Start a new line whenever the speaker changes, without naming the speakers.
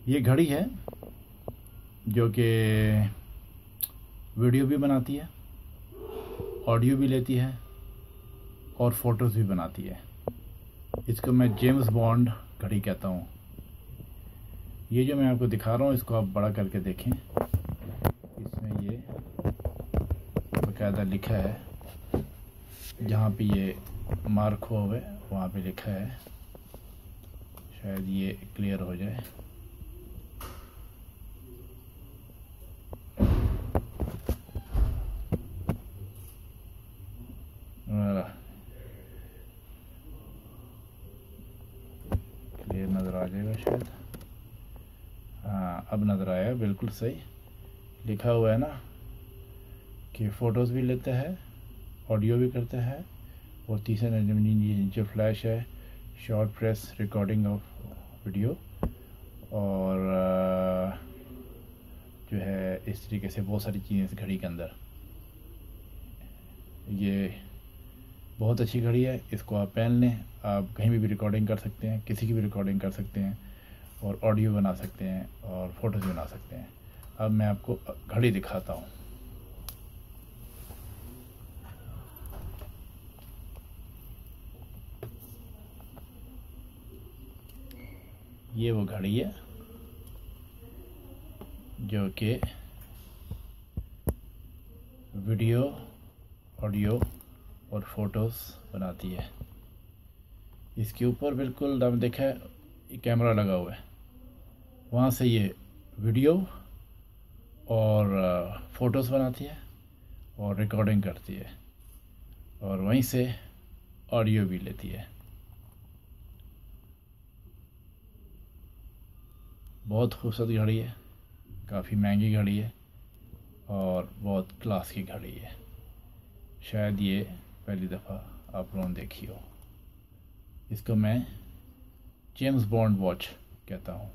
ये घड़ी है जो कि वीडियो भी बनाती है, ऑडियो भी लेती है और फोटोज़ भी बनाती है। इसको मैं जेम्स बॉन्ड घड़ी कहता हूँ। ये जो मैं आपको दिखा रहा हूँ इसको आप बड़ा करके देखें। इसमें ये बाकायदा लिखा है, जहाँ पे ये मार्क हुआ हुआ है वहाँ पे लिखा है। शायद ये क्लियर हो जाए। क्लियर नज़र आ जाएगा शायद। हाँ, अब नज़र आया, बिल्कुल सही लिखा हुआ है ना कि फ़ोटोज़ भी लेता है, ऑडियो भी करता है और तीसरे नीचे फ्लैश है, short press recording of video और जो है इस तरीके से बहुत सारी चीज़ें इस घड़ी के अंदर। ये बहुत अच्छी घड़ी है, इसको आप पहन लें, आप कहीं भी रिकॉर्डिंग कर सकते हैं, किसी की भी रिकॉर्डिंग कर सकते हैं और ऑडियो बना सकते हैं और फ़ोटोज़ बना सकते हैं। अब मैं आपको घड़ी दिखाता हूँ। ये वो घड़ी है जो कि वीडियो, ऑडियो और फोटोज़ बनाती है। इसके ऊपर बिल्कुल आपने देखा है कैमरा लगा हुआ है, वहाँ से ये वीडियो और फ़ोटोज़ बनाती है और रिकॉर्डिंग करती है और वहीं से ऑडियो भी लेती है। बहुत खूबसूरत घड़ी है, काफ़ी महंगी घड़ी है और बहुत क्लास की घड़ी है। शायद ये पहली दफ़ा आप लोगों ने देखी हो। इसको मैं जेम्स बॉन्ड वॉच कहता हूँ।